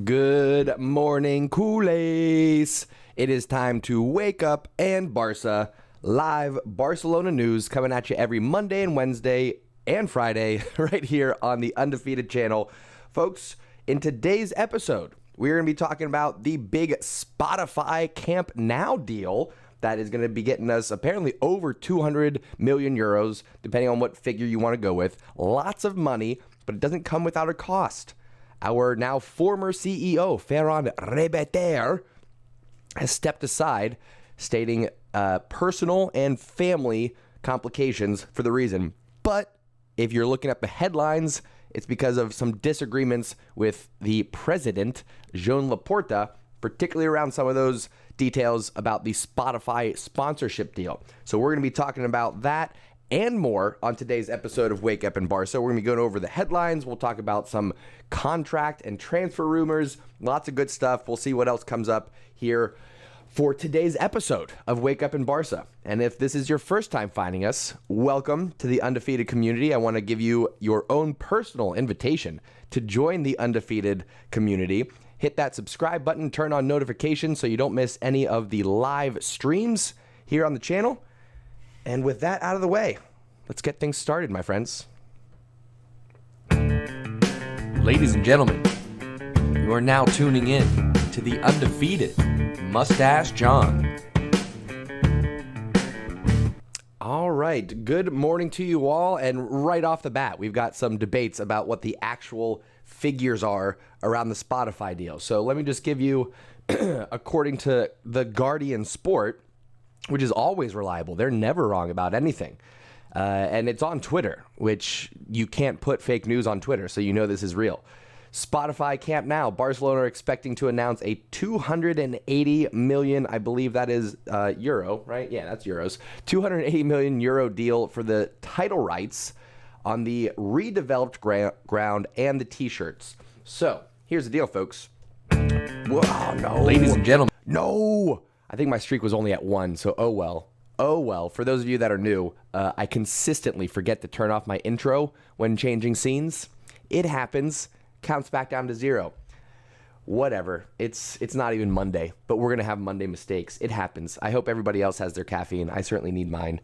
Good morning, Culers. It is time to wake up and Barca. Live Barcelona news coming at you every Monday and Wednesday and Friday right here on the Undefeated channel. Folks, in today's episode, we're going to be talking about the big Spotify Camp Now deal that is going to be getting us apparently over 200 million euros, depending on what figure you want to go with. Lots of money, but it doesn't come without a cost. Our now former CEO, Ferran Reverter, has stepped aside, stating personal and family complications for the reason. But if you're looking at the headlines, it's because of some disagreements with the president, Joan Laporta, particularly around some of those details about the Spotify sponsorship deal. So we're going to be talking about that and more on today's episode of Wake Up and Barca. We're going to be going over the headlines. We'll talk about some contract and transfer rumors. Lots of good stuff. We'll see what else comes up here for today's episode of Wake Up and Barca. And if this is your first time finding us, welcome to the Undefeated community. I want to give you your own personal invitation to join the Undefeated community. Hit that subscribe button, turn on notifications so you don't miss any of the live streams here on the channel. And with that out of the way, let's get things started, my friends. Ladies and gentlemen, you are now tuning in to the Undefeated Mustache John. All right, good morning to you all. And right off the bat, we've got some debates about what the actual figures are around the Spotify deal. So let me just give you, according to the Guardian Sport, which is always reliable. They're never wrong about anything. And it's on Twitter, which you can't put fake news on Twitter, so you know this is real. Spotify Camp Now. Barcelona are expecting to announce a 280 million, I believe that is euro, right? Yeah, that's euros. 280 million euro deal for the title rights on the redeveloped ground and the t-shirts. So here's the deal, folks. Whoa, no. Ladies and gentlemen. No. I think my streak was only at 1, so oh well. Oh well. For those of you that are new, I consistently forget to turn off my intro when changing scenes. It happens. Counts back down to 0. Whatever. It's not even Monday, but we're going to have Monday mistakes. It happens. I hope everybody else has their caffeine. I certainly need mine.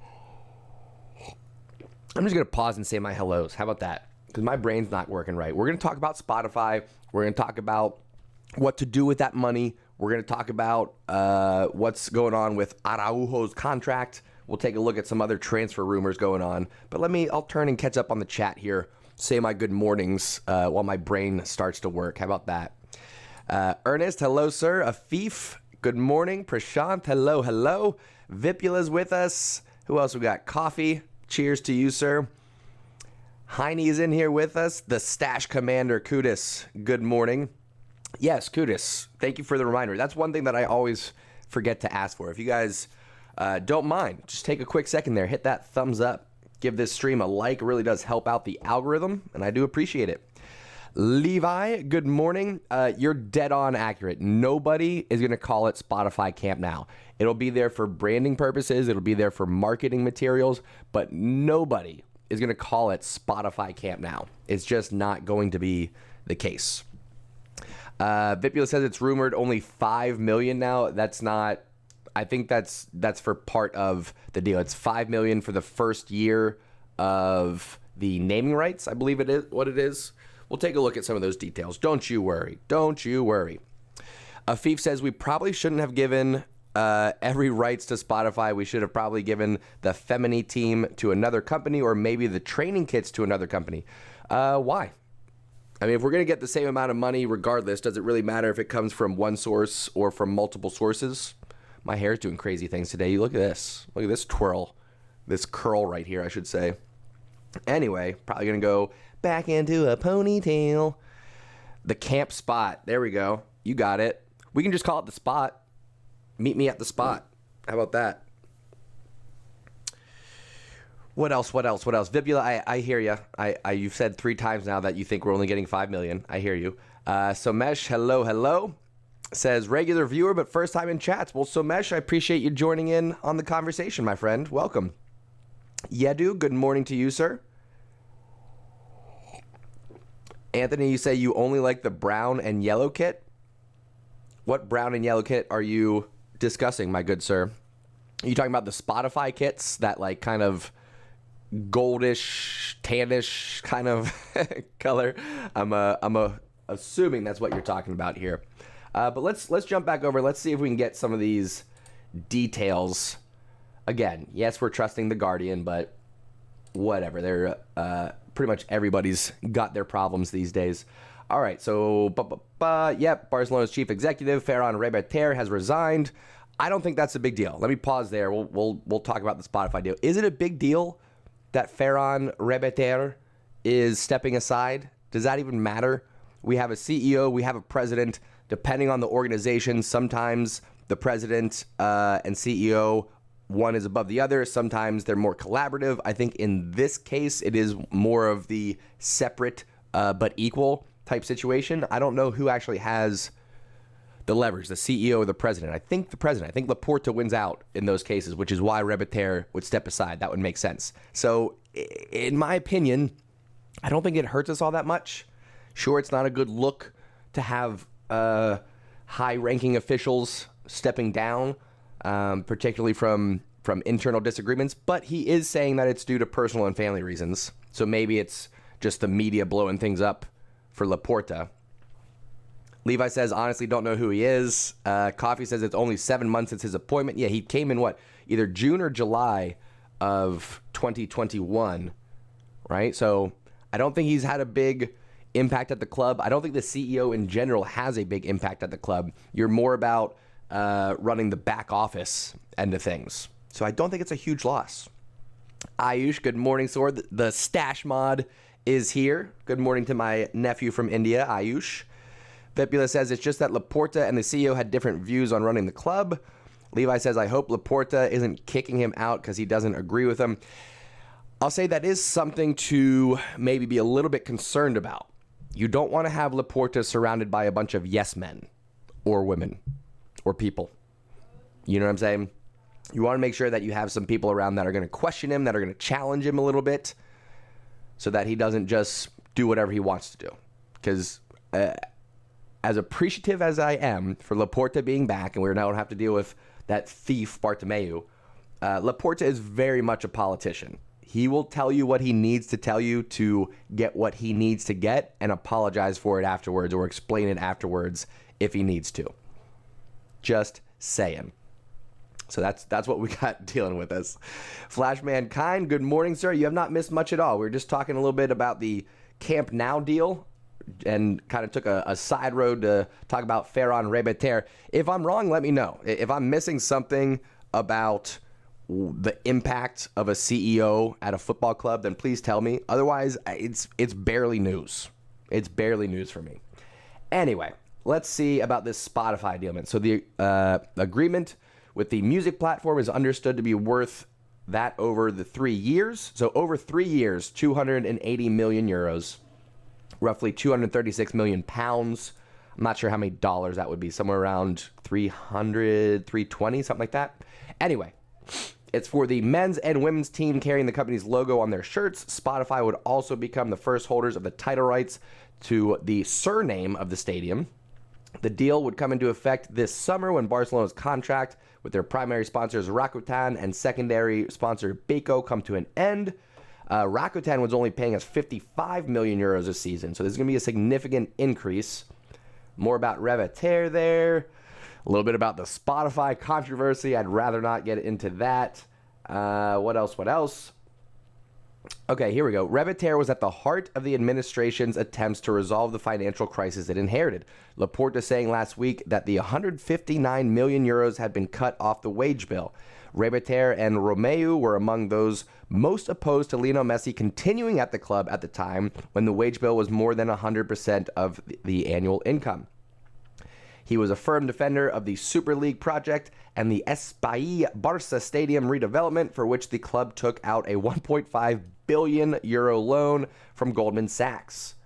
I'm just going to pause and say my hellos. How about that? Because my brain's not working right. We're going to talk about Spotify. We're going to talk about what to do with that money. We're going to talk about what's going on with Araujo's contract. We'll take a look at some other transfer rumors going on. But I'll turn and catch up on the chat here. Say my good mornings while my brain starts to work. How about that? Ernest, hello, sir. Afif, good morning. Prashant, hello, hello. Vipula's with us. Who else we got? Coffee. Cheers to you, sir. Heine is in here with us. The Stash Commander, Kudis. Good morning. Yes, Kudis, thank you for the reminder. That's one thing that I always forget to ask for. If you guys don't mind, just take a quick second there. Hit that thumbs up. Give this stream a like. It really does help out the algorithm, and I do appreciate it. Levi, good morning. You're dead on accurate. Nobody is going to call it Spotify Camp Now. It'll be there for branding purposes. It'll be there for marketing materials, but nobody is going to call it Spotify Camp Now. It's just not going to be the case. Vipula says it's rumored only 5 million now. That's not. I think that's for part of the deal. It's 5 million for the first year of the naming rights. I believe it is what it is. We'll take a look at some of those details. Don't you worry. Don't you worry. Afif says we probably shouldn't have given every rights to Spotify. We should have probably given the Femini team to another company, or maybe the training kits to another company. Why? I mean, if we're going to get the same amount of money regardless, does it really matter if it comes from one source or from multiple sources? My hair's doing crazy things today. You look at this. Look at this twirl. This curl right here, I should say. Anyway, probably going to go back into a ponytail. The camp spot. There we go. You got it. We can just call it the spot. Meet me at the spot. How about that? What else? Vibula, I hear you. You've said 3 times now that you think we're only getting 5 million. I hear you. Somesh, hello. Says regular viewer, but first time in chats. Well, Somesh, I appreciate you joining in on the conversation, my friend. Welcome. Yedu, good morning to you, sir. Anthony, you say you only like the brown and yellow kit. What brown and yellow kit are you discussing, my good sir? Are you talking about the Spotify kits, that like kind of goldish, tannish kind of color? I'm assuming that's what you're talking about here. But let's jump back over. Let's see if we can get some of these details. Again, yes, we're trusting the Guardian, but whatever. They're pretty much everybody's got their problems these days. All right, so yep, Barcelona's chief executive Ferran Reverter has resigned. I don't think that's a big deal. Let me pause there. We'll talk about the Spotify deal. Is it a big deal that Ferran Reverter is stepping aside? Does that even matter? We have a CEO, we have a president. Depending on the organization, sometimes the president and CEO, one is above the other. Sometimes they're more collaborative. I think in this case, it is more of the separate but equal type situation. I don't know who actually has the leverage, the CEO or the president. I think the president. I think Laporta wins out in those cases, which is why Reverter would step aside. That would make sense. So in my opinion, I don't think it hurts us all that much. Sure, it's not a good look to have high-ranking officials stepping down, particularly from internal disagreements, but he is saying that it's due to personal and family reasons. So maybe it's just the media blowing things up for Laporta. Levi says, honestly, don't know who he is. Coffee says it's only 7 months since his appointment. Yeah, he came in either June or July of 2021, right? So I don't think he's had a big impact at the club. I don't think the CEO in general has a big impact at the club. You're more about running the back office end of things. So I don't think it's a huge loss. Ayush, good morning, Sword. The stash mod is here. Good morning to my nephew from India, Ayush. Vipula says it's just that Laporta and the CEO had different views on running the club. Levi says, I hope Laporta isn't kicking him out because he doesn't agree with him. I'll say that is something to maybe be a little bit concerned about. You don't want to have Laporta surrounded by a bunch of yes men or women or people. You know what I'm saying? You want to make sure that you have some people around that are going to question him, that are going to challenge him a little bit so that he doesn't just do whatever he wants to do. Because as appreciative as I am for Laporta being back, and we now don't have to deal with that thief Bartomeu, Laporta is very much a politician. He will tell you what he needs to tell you to get what he needs to get and apologize for it afterwards or explain it afterwards if he needs to. Just saying. So that's what we got dealing with us. Flash Mankind, good morning, sir. You have not missed much at all. We were just talking a little bit about the Camp Now deal and kind of took a side road to talk about Ferran Reverter. If I'm wrong, let me know. If I'm missing something about the impact of a CEO at a football club, then please tell me. Otherwise, it's barely news. It's barely news for me. Anyway, let's see about this Spotify deal. So the agreement with the music platform is understood to be worth that over the 3 years. So over 3 years, 280 million euros, roughly 236 million pounds. I'm not sure how many dollars that would be, somewhere around 300, 320, something like that. Anyway, it's for the men's and women's team carrying the company's logo on their shirts. Spotify would also become the first holders of the title rights to the surname of the stadium. The deal would come into effect this summer when Barcelona's contract with their primary sponsors Rakuten and secondary sponsor Beko come to an end. Rakuten was only paying us 55 million euros a season, so there's going to be a significant increase. More about Reverter there. A little bit about the Spotify controversy. I'd rather not get into that. What else? Okay, here we go. Reverter was at the heart of the administration's attempts to resolve the financial crisis it inherited. Laporta saying last week that the 159 million euros had been cut off the wage bill. Reverter and Romeu were among those most opposed to Lionel Messi continuing at the club at the time when the wage bill was more than 100% of the annual income. He was a firm defender of the Super League project and the Espai Barca Stadium redevelopment, for which the club took out a 1.5 billion euro loan from Goldman Sachs.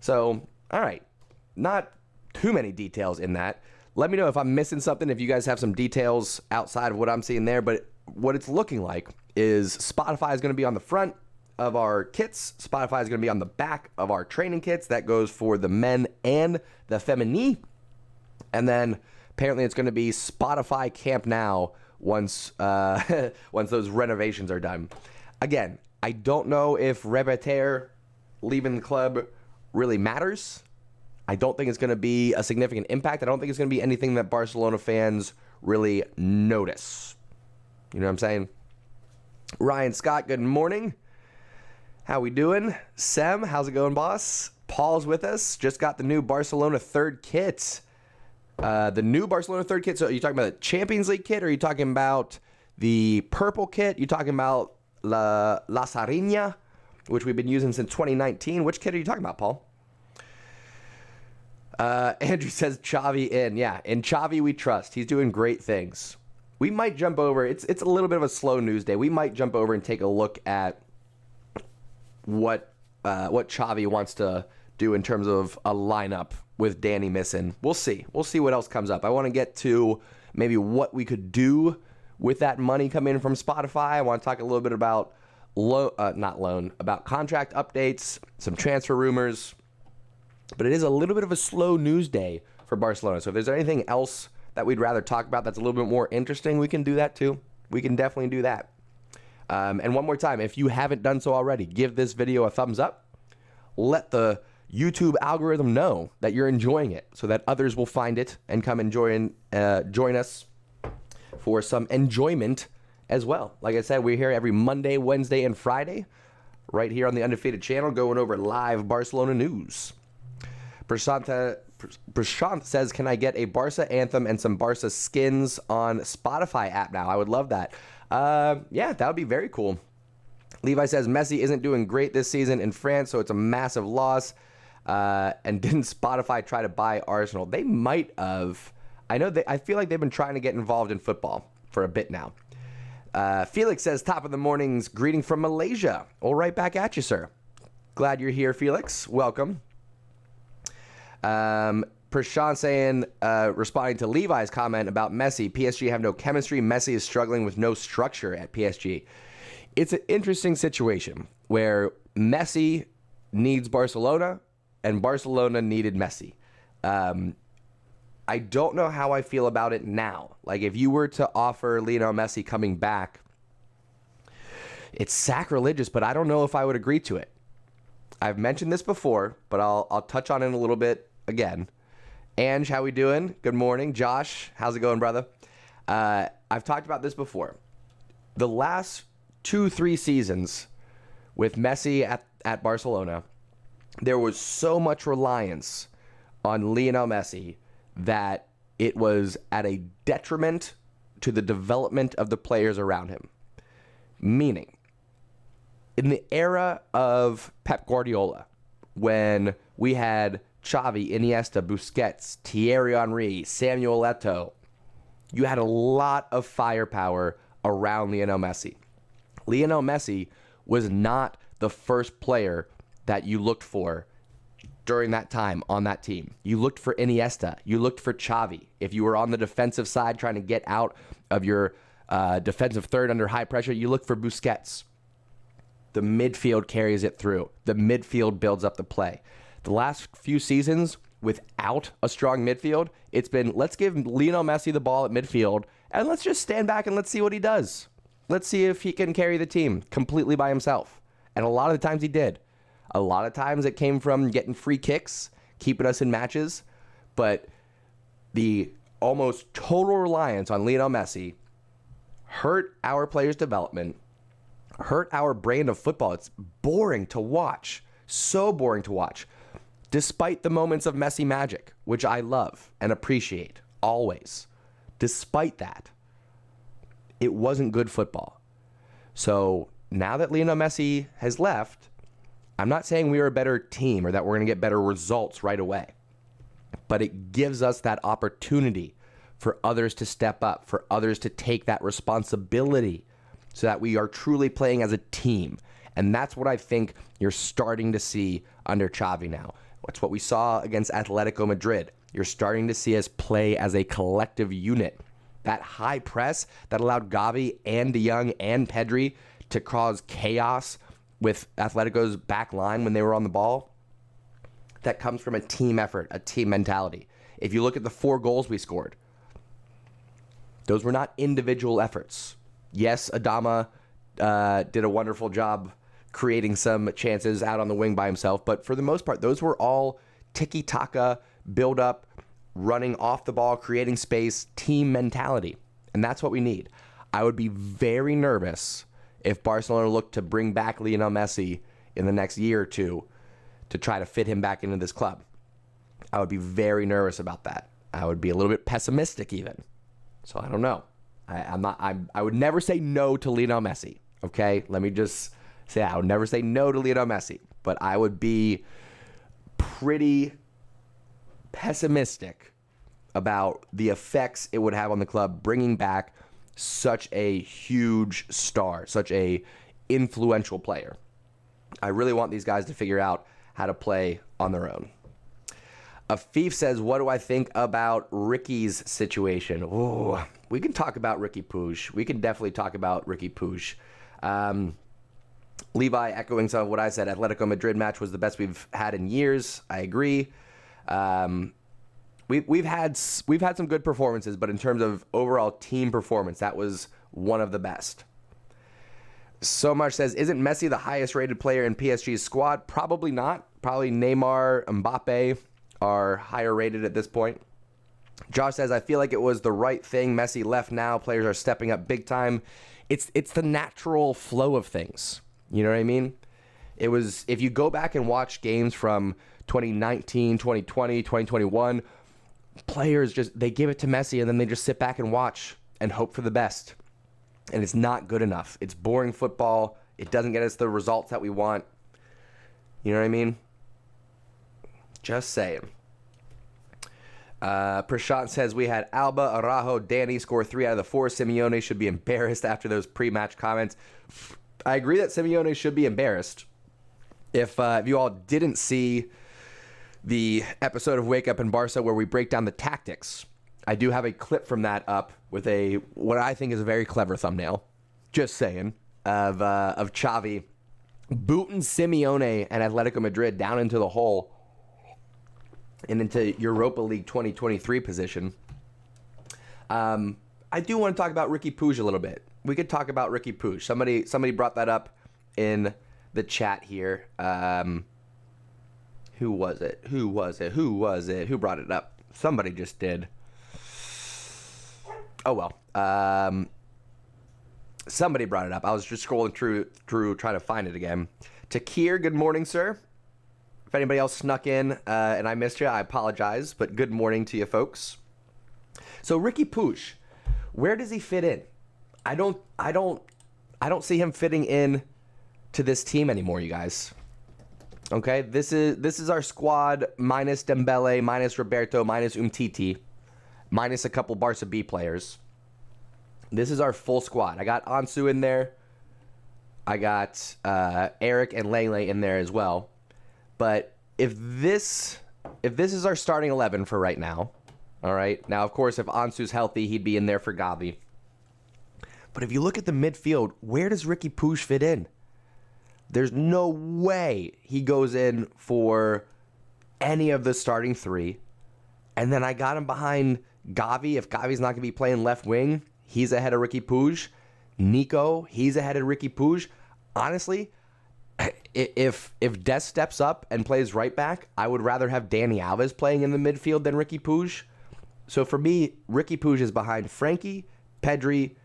So, all right, not too many details in that. Let me know if I'm missing something, if you guys have some details outside of what I'm seeing there. But what it's looking like is Spotify is going to be on the front of our kits. Spotify is going to be on the back of our training kits. That goes for the men and the feminine. And then apparently it's going to be Spotify Camp Now once once those renovations are done. Again, I don't know if Reverter leaving the club really matters. I don't think it's going to be a significant impact. I don't think it's going to be anything that Barcelona fans really notice. You know what I'm saying? Ryan Scott, good morning. How we doing? Sem, how's it going, boss? Paul's with us. Just got the new Barcelona third kit. The new Barcelona third kit. So are you talking about the Champions League kit, or are you talking about the purple kit? You talking about La Sarina, which we've been using since 2019. Which kit are you talking about, Paul? Andrew says Xavi in. Yeah, in Xavi we trust. He's doing great things. We might jump over. It's a little bit of a slow news day. We might jump over and take a look at what Xavi wants to do in terms of a lineup with Danny missing. We'll see. We'll see what else comes up. I want to get to maybe what we could do with that money coming in from Spotify. I want to talk a little bit about about contract updates, some transfer rumors. But it is a little bit of a slow news day for Barcelona. So if there's anything else that we'd rather talk about that's a little bit more interesting, we can do that too. We can definitely do that. And one more time, if you haven't done so already, give this video a thumbs up. Let the YouTube algorithm know that you're enjoying it so that others will find it and come and join us for some enjoyment as well. Like I said, we're here every Monday, Wednesday, and Friday right here on the Undefeated channel going over live Barcelona news. Prashant says, can I get a Barca anthem and some Barca skins on Spotify app now? I would love that. Yeah, that would be very cool. Levi says, Messi isn't doing great this season in France, so it's a massive loss. And didn't Spotify try to buy Arsenal? They might have. I feel like they've been trying to get involved in football for a bit now. Felix says, top of the morning's greeting from Malaysia. All right, back at you, sir. Glad you're here, Felix. Welcome. Prashant saying, responding to Levi's comment about Messi, PSG have no chemistry. Messi is struggling with no structure at PSG. It's an interesting situation where Messi needs Barcelona and Barcelona needed Messi. I don't know how I feel about it now. Like, if you were to offer Lionel Messi coming back, it's sacrilegious, but I don't know if I would agree to it. I've mentioned this before, but I'll touch on it a little bit again. Ange, how we doing? Good morning. Josh, how's it going, brother? I've talked about this before. The last 2-3 seasons with Messi at Barcelona, there was so much reliance on Lionel Messi that it was at a detriment to the development of the players around him. Meaning, in the era of Pep Guardiola, when we had Xavi, Iniesta, Busquets, Thierry Henry, Samuel Eto'o, you had a lot of firepower around Lionel Messi. Lionel Messi was not the first player that you looked for during that time on that team. You looked for Iniesta. You looked for Xavi. If you were on the defensive side trying to get out of your defensive third under high pressure, you looked for Busquets. The midfield carries it through. The midfield builds up the play. The last few seasons, without a strong midfield, it's been, let's give Lionel Messi the ball at midfield, and let's just stand back and let's see what he does. Let's see if he can carry the team completely by himself. And a lot of the times he did. A lot of times it came from getting free kicks, keeping us in matches, but the almost total reliance on Lionel Messi hurt our players' development, hurt our brand of football. It's boring to watch. So boring to watch. Despite the moments of Messi magic, which I love and appreciate, always. Despite that, it wasn't good football. So now that Lionel Messi has left, I'm not saying we are a better team or that we're going to get better results right away. But it gives us that opportunity for others to step up, for others to take that responsibility so that we are truly playing as a team. And that's what I think you're starting to see under Xavi now. That's what we saw against Atletico Madrid. You're starting to see us play as a collective unit. That high press that allowed Gavi and De Jong and Pedri to cause chaos with Atletico's back line when they were on the ball, that comes from a team effort, a team mentality. If you look at the 4 goals we scored, those were not individual efforts. Yes, Adama did a wonderful job creating some chances out on the wing by himself, but for the most part, those were all tiki-taka, build-up, running off the ball, creating space, team mentality. And that's what we need. I would be very nervous if Barcelona looked to bring back Lionel Messi in the next year or two to try to fit him back into this club. I would be very nervous about that. I would be a little bit pessimistic even. So I don't know. I would never say no to Lionel Messi. Okay? Let me just say I would never say no to Lionel Messi. But I would be pretty pessimistic about the effects it would have on the club bringing back such a huge star, such a influential player. I really want these guys to figure out how to play on their own. Afif says, what do I think about Ricky's situation? Ooh, we can talk about Riqui Puig. We can definitely talk about Riqui Puig. Levi echoing some of what I said. Atletico Madrid match was the best we've had in years. I agree. We've had some good performances, but in terms of overall team performance, that was one of the best. So Much says, isn't Messi the highest rated player in PSG's squad? Probably not. Probably Neymar, Mbappe are higher rated at this point. Josh says, I feel like it was the right thing. Messi left now. Players are stepping up big time. It's the natural flow of things. You know what I mean? It was, if you go back and watch games from 2019, 2020, 2021, players they give it to Messi and then they just sit back and watch and hope for the best. And it's not good enough. It's boring football. It doesn't get us the results that we want. You know what I mean? Just saying. Prashant says, we had Alba, Araujo, Danny score 3 out of the 4. Simeone should be embarrassed after those pre-match comments. I agree that Simeone should be embarrassed. If you all didn't see the episode of Wake Up in Barca where we break down the tactics, I do have a clip from that up with what I think is a very clever thumbnail, just saying, of Xavi booting Simeone and Atletico Madrid down into the hole and into Europa League 2023 position. I do want to talk about Riqui Puig a little bit. We could talk about Riqui Puig. Somebody brought that up in the chat here. Who was it? Who brought it up? Somebody just did. Oh, well. Somebody brought it up. I was just scrolling through trying to find it again. Takir, good morning, sir. If anybody else snuck in and I missed you, I apologize. But good morning to you folks. So Riqui Puig, where does he fit in? I don't see him fitting in to this team anymore, you guys. Okay, this is our squad minus Dembele, minus Roberto, minus Umtiti, minus a couple Barca B players. This is our full squad. I got Ansu in there. I got Eric and Lele in there as well. But if this is our starting 11 for right now, all right. Now, of course, if Ansu's healthy, he'd be in there for Gavi. But if you look at the midfield, where does Riqui Puig fit in? There's no way he goes in for any of the starting 3. And then I got him behind Gavi. If Gavi's not going to be playing left wing, he's ahead of Riqui Puig. Nico, he's ahead of Riqui Puig. Honestly, if Des steps up and plays right back, I would rather have Dani Alves playing in the midfield than Riqui Puig. So for me, Riqui Puig is behind Frankie, Pedri,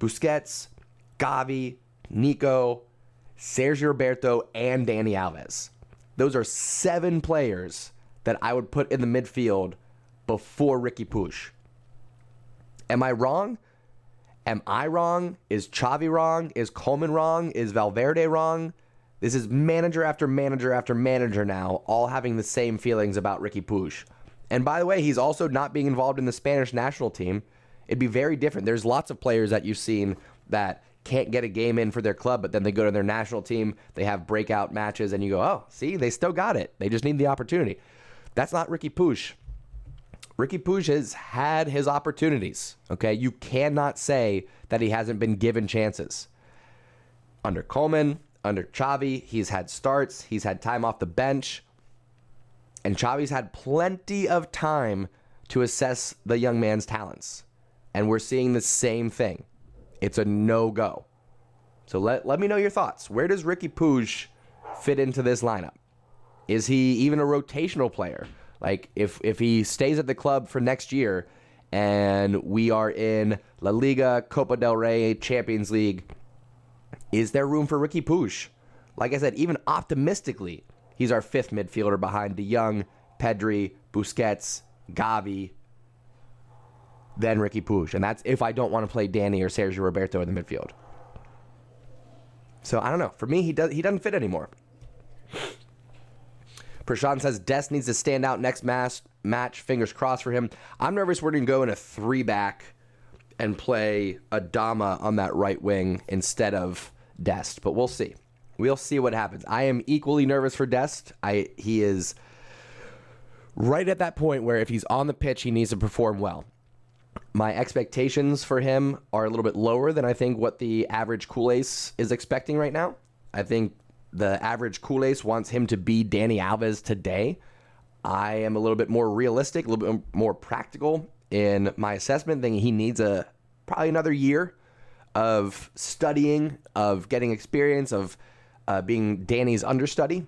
Busquets, Gavi, Nico, Sergio Roberto, and Dani Alves. Those are 7 players that I would put in the midfield before Riqui Puig. Am I wrong? Am I wrong? Is Xavi wrong? Is Koeman wrong? Is Valverde wrong? This is manager after manager after manager now, all having the same feelings about Riqui Puig. And by the way, he's also not being involved in the Spanish national team. It'd be very different. There's lots of players that you've seen that can't get a game in for their club, but then they go to their national team, they have breakout matches, and you go, oh, see, they still got it. They just need the opportunity. That's not Riqui Puig. Riqui Puig has had his opportunities, okay? You cannot say that he hasn't been given chances. Under Koeman, under Xavi, he's had starts, he's had time off the bench, and Xavi's had plenty of time to assess the young man's talents. And we're seeing the same thing. It's a no-go. So let me know your thoughts. Where does Riqui Puig fit into this lineup? Is he even a rotational player? Like, if he stays at the club for next year and we are in La Liga, Copa del Rey, Champions League, is there room for Riqui Puig? Like I said, even optimistically, he's our fifth midfielder behind De Jong, Pedri, Busquets, Gavi, then Riqui Puig. And that's if I don't want to play Danny or Sergio Roberto in the midfield. So I don't know. For me, he doesn't fit anymore. Prashant says Dest needs to stand out next match. Fingers crossed for him. I'm nervous we're going to go in a 3-back and play Adama on that right wing instead of Dest. But we'll see. We'll see what happens. I am equally nervous for Dest. He is right at that point where if he's on the pitch, he needs to perform well. My expectations for him are a little bit lower than I think what the average Culers is expecting right now. I think the average Culers wants him to be Dani Alves today. I am a little bit more realistic, a little bit more practical in my assessment, thinking he needs probably another year of studying, of getting experience, of being Danny's understudy.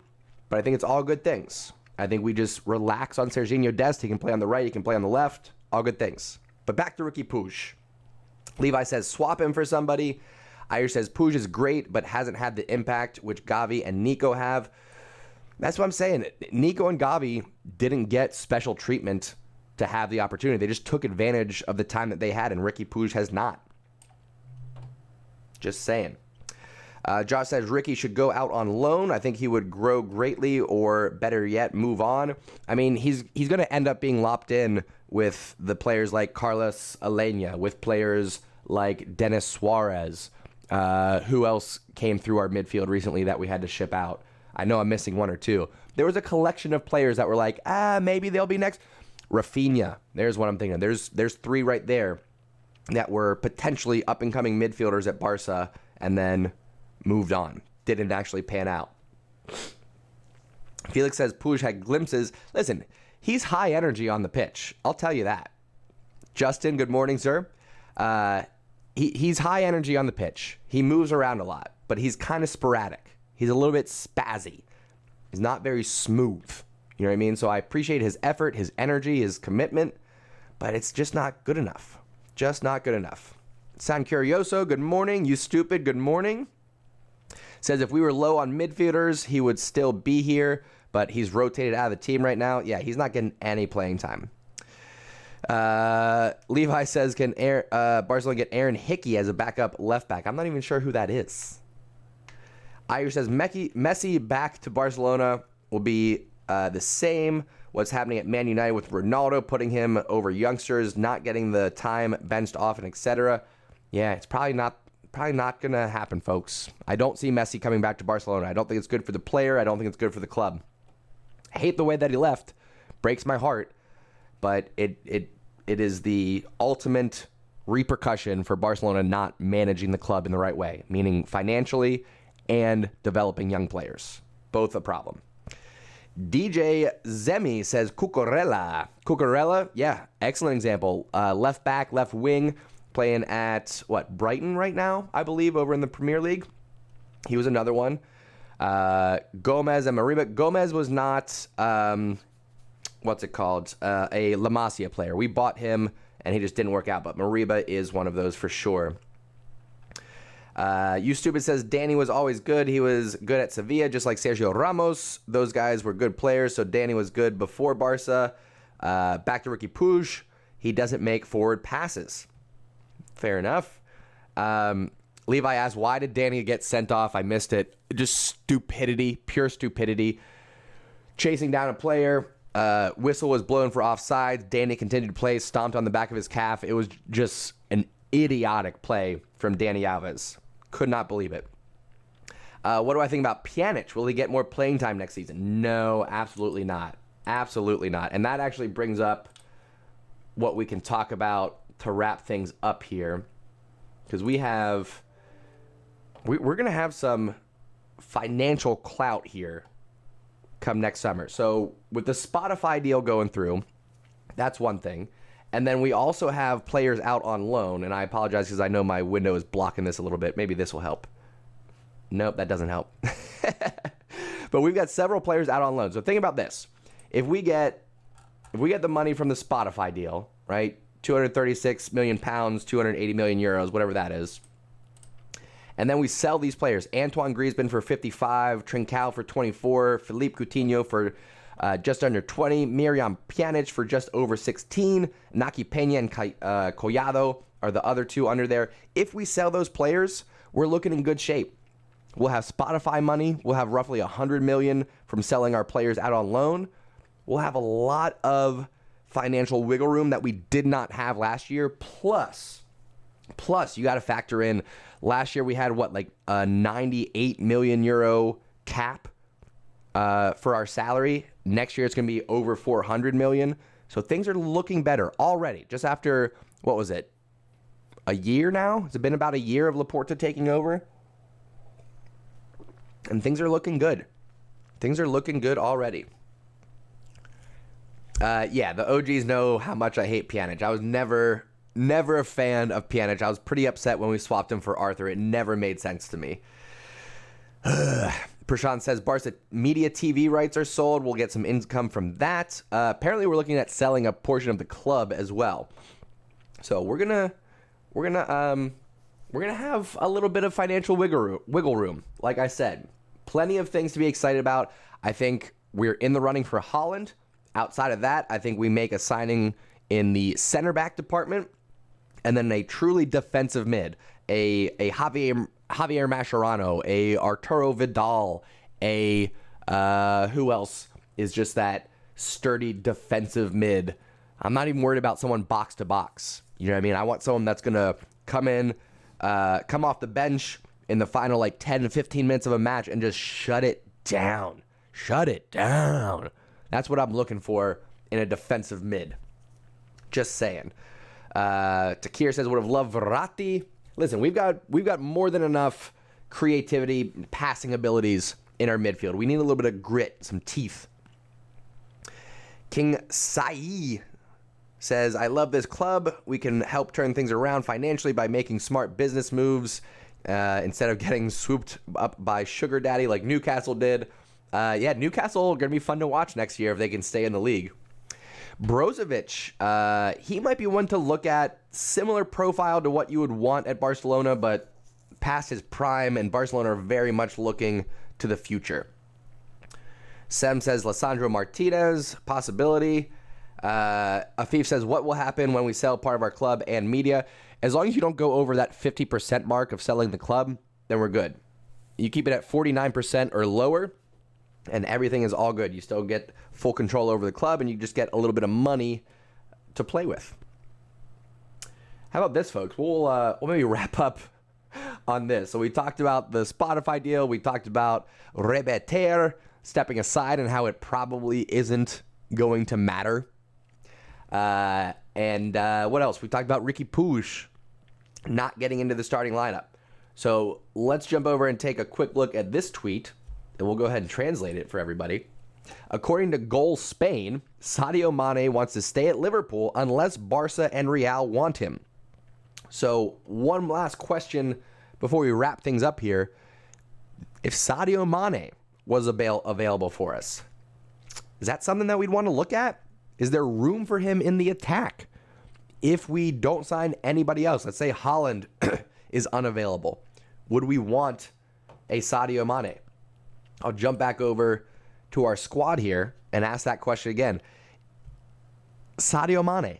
But I think it's all good things. I think we just relax on Serginho Dest. He can play on the right, he can play on the left. All good things. But back to Riqui Puig. Levi says swap him for somebody. Irish says Puig is great, but hasn't had the impact which Gavi and Nico have. That's what I'm saying. Nico and Gavi didn't get special treatment to have the opportunity. They just took advantage of the time that they had, and Riqui Puig has not. Just saying. Josh says Riqui should go out on loan. I think he would grow greatly, or better yet, move on. I mean, he's going to end up being lopped in with the players like Carlos Alenia, with players like Dennis Suarez. Who else came through our midfield recently that we had to ship out? I know I'm missing one or two. There was a collection of players that were like, maybe they'll be next. Rafinha, there's what I'm thinking. There's 3 right there that were potentially up-and-coming midfielders at Barca and then moved on. Didn't actually pan out. Felix says Puig had glimpses. Listen, he's high energy on the pitch. I'll tell you that. Justin, good morning, sir. He's high energy on the pitch. He moves around a lot, but he's kind of sporadic. He's a little bit spazzy. He's not very smooth. You know what I mean? So I appreciate his effort, his energy, his commitment, but it's just not good enough. Just not good enough. San Curioso, good morning. You stupid, good morning. Says if we were low on midfielders, he would still be here, but he's rotated out of the team right now. Yeah, he's not getting any playing time. Levi says, can Barcelona get Aaron Hickey as a backup left back? I'm not even sure who that is. Irish says Messi back to Barcelona will be the same. What's happening at Man United with Ronaldo, putting him over youngsters, not getting the time, benched often, etc. Yeah, it's probably not going to happen, folks. I don't see Messi coming back to Barcelona. I don't think it's good for the player. I don't think it's good for the club. I hate the way that he left. Breaks my heart. But it is the ultimate repercussion for Barcelona not managing the club in the right way, meaning financially and developing young players. Both a problem. DJ Zemi says Cucurella. Cucurella, yeah, excellent example. Left back, left wing, playing at, Brighton right now, I believe, over in the Premier League. He was another one. Gomez and Mariba. Gomez was not, a La Masia player. We bought him, and he just didn't work out, but Mariba is one of those for sure. You Stupid says Danny was always good. He was good at Sevilla, just like Sergio Ramos. Those guys were good players, so Danny was good before Barca. Back to Riqui Puig. He doesn't make forward passes. Fair enough. Levi asked, why did Danny get sent off? I missed it. Just stupidity, pure stupidity. Chasing down a player. Whistle was blown for offside. Danny continued to play, stomped on the back of his calf. It was just an idiotic play from Dani Alves. Could not believe it. What do I think about Pjanic? Will he get more playing time next season? No, absolutely not. Absolutely not. And that actually brings up what we can talk about to wrap things up here. Because we're going to have some financial clout here come next summer. So with the Spotify deal going through, That's one thing. And then we also have players out on loan. And I apologize because I know my window is blocking this a little bit. Maybe this will help. Nope, that doesn't help. But we've got several players out on loan. So think about this. If we get the money from the Spotify deal, right? 236 million pounds, 280 million euros, whatever that is. And then we sell these players. Antoine Griezmann for 55, Trincao for 24, Philippe Coutinho for just under 20, Miriam Pjanic for just over 16, Naki Peña and Collado are the other two under there. If we sell those players, we're looking in good shape. We'll have Spotify money. We'll have roughly 100 million from selling our players out on loan. We'll have a lot of financial wiggle room that we did not have last year. Plus, you got to factor in last year we had a 98 million euro cap for our salary. Next year it's going to be over 400 million. So things are looking better already. Just after, what was it? A year now? Has it been about a year of Laporta taking over? And things are looking good. Things are looking good already. The OGs know how much I hate Pjanic. I was never a fan of Pjanic. I was pretty upset when we swapped him for Arthur. It never made sense to me. Prashant says Barca media TV rights are sold. We'll get some income from that. Apparently, we're looking at selling a portion of the club as well. So we're gonna have a little bit of financial wiggle room. Like I said, plenty of things to be excited about. I think we're in the running for Haaland. Outside of that, I think we make a signing in the center back department, and then a truly defensive mid, a Javier Mascherano, a Arturo Vidal, who else is just that sturdy defensive mid. I'm not even worried about someone box to box. You know what I mean? I want someone that's gonna come off the bench in the final 10 to 15 minutes of a match and just shut it down. Shut it down. That's what I'm looking for in a defensive mid. Just saying. Takir says, would have loved Verratti. Listen, we've got more than enough creativity, passing abilities in our midfield. We need a little bit of grit, some teeth. King Sai says, I love this club. We can help turn things around financially by making smart business moves instead of getting swooped up by Sugar Daddy like Newcastle did. Newcastle going to be fun to watch next year if they can stay in the league. Brozovic, he might be one to look at, similar profile to what you would want at Barcelona, but past his prime, and Barcelona are very much looking to the future. Sem says Lisandro Martinez, possibility. Afif says, what will happen when we sell part of our club and media? As long as you don't go over that 50% mark of selling the club, then we're good. You keep it at 49% or lower, and everything is all good. You still get full control over the club, and you just get a little bit of money to play with. How about this, folks? We'll maybe wrap up on this. So we talked about the Spotify deal. We talked about Reverter stepping aside and how it probably isn't going to matter. And what else? We talked about Riqui Puig not getting into the starting lineup. So let's jump over and take a quick look at this tweet, and we'll go ahead and translate it for everybody. According to Goal Spain, Sadio Mane wants to stay at Liverpool unless Barca and Real want him. So one last question before we wrap things up here. If Sadio Mane was available for us, is that something that we'd want to look at? Is there room for him in the attack? If we don't sign anybody else, let's say Haaland is unavailable, would we want a Sadio Mane? I'll jump back over to our squad here and ask that question again. Sadio Mane,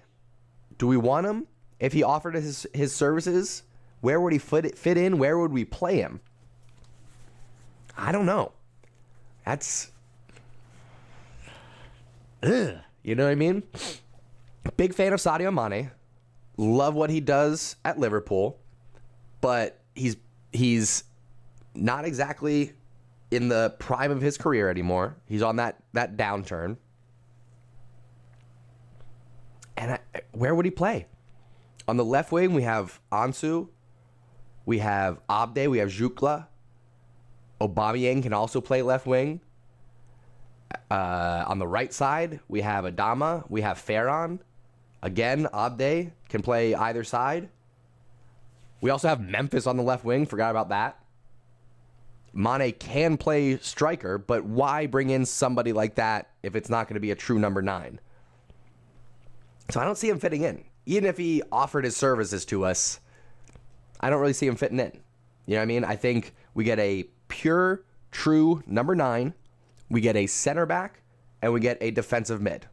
do we want him? If he offered his services, where would he fit in? Where would we play him? I don't know. That's... Ugh, you know what I mean? Big fan of Sadio Mane. Love what he does at Liverpool. But he's not exactly in the prime of his career anymore. He's on that downturn. And where would he play? On the left wing, we have Ansu. We have Abde. We have Jukla. Aubameyang can also play left wing. On the right side, we have Adama. We have Ferran. Again, Abde can play either side. We also have Memphis on the left wing. Forgot about that. Mane can play striker, but why bring in somebody like that if it's not going to be a true number 9? So I don't see him fitting in. Even if he offered his services to us, I don't really see him fitting in. You know what I mean? I think we get a pure, true number 9. We get a center back, and we get a defensive mid.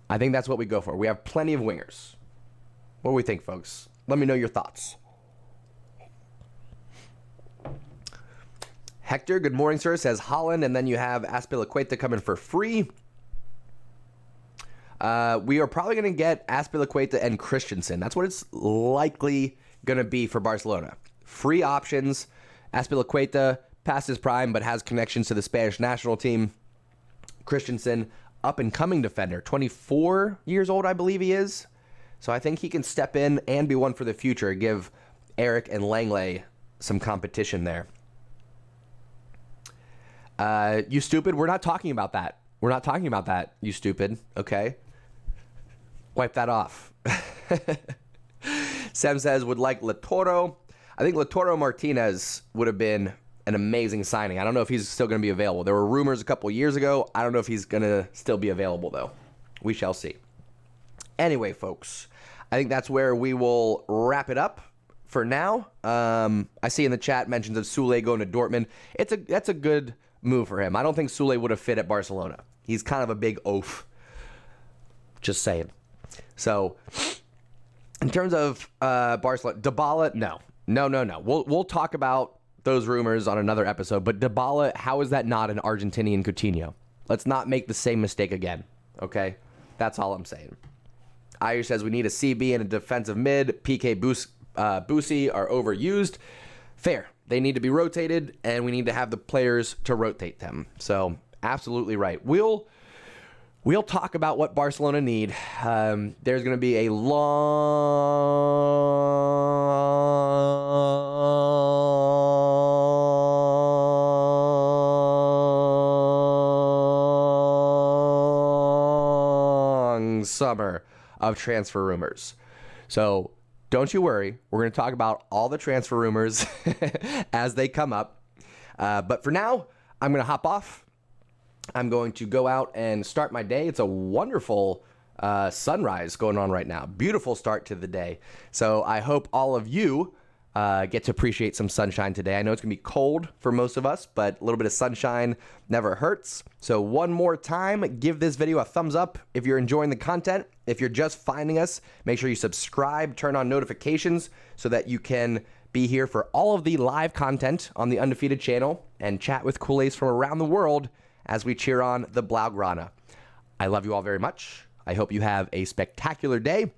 I think that's what we go for. We have plenty of wingers. What do we think, folks? Let me know your thoughts. Hector, good morning, sir, says Holland, and then you have Azpilicueta coming for free. We are probably going to get Azpilicueta and Christensen. That's what it's likely going to be for Barcelona. Free options. Azpilicueta, past his prime, but has connections to the Spanish national team. Christensen, up-and-coming defender. 24 years old, I believe he is. So I think he can step in and be one for the future. Give Eric and Langley some competition there. You stupid. We're not talking about that. We're not talking about that, you stupid. Okay? Wipe that off. Sem says, would like Latoro. I think Latoro Martinez would have been an amazing signing. I don't know if he's still going to be available. There were rumors a couple years ago. I don't know if he's going to still be available, though. We shall see. Anyway, folks, I think that's where we will wrap it up for now. I see in the chat mentions of Sule going to Dortmund. That's a good move for him. I don't think Sule would have fit at Barcelona. He's kind of a big oaf. Just saying. So, in terms of Barcelona, Dybala, no. We'll talk about those rumors on another episode. But Dybala, how is that not an Argentinian Coutinho? Let's not make the same mistake again. Okay? That's all I'm saying. Ayer says we need a CB and a defensive mid. PK Busi are overused. Fair. They need to be rotated, and we need to have the players to rotate them. So, absolutely right. We'll talk about what Barcelona need. There's going to be a long summer of transfer rumors. So, don't you worry. We're going to talk about all the transfer rumors as they come up. But for now, I'm going to hop off. I'm going to go out and start my day. It's a wonderful sunrise going on right now. Beautiful start to the day. So I hope all of you get to appreciate some sunshine today. I know it's going to be cold for most of us, but a little bit of sunshine never hurts. So one more time, give this video a thumbs up if you're enjoying the content. If you're just finding us, make sure you subscribe, turn on notifications so that you can be here for all of the live content on the Undefeated channel and chat with Culers from around the world as we cheer on the Blaugrana. I love you all very much. I hope you have a spectacular day.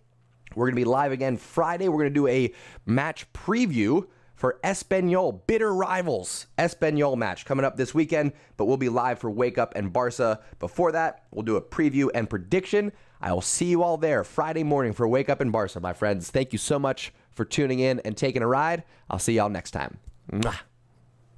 We're going to be live again Friday. We're going to do a match preview for Espanyol, bitter rivals. Espanyol match coming up this weekend, but we'll be live for Wake Up and Barca. Before that, we'll do a preview and prediction. I will see you all there Friday morning for Wake Up and Barca, my friends. Thank you so much for tuning in and taking a ride. I'll see y'all next time. Mwah.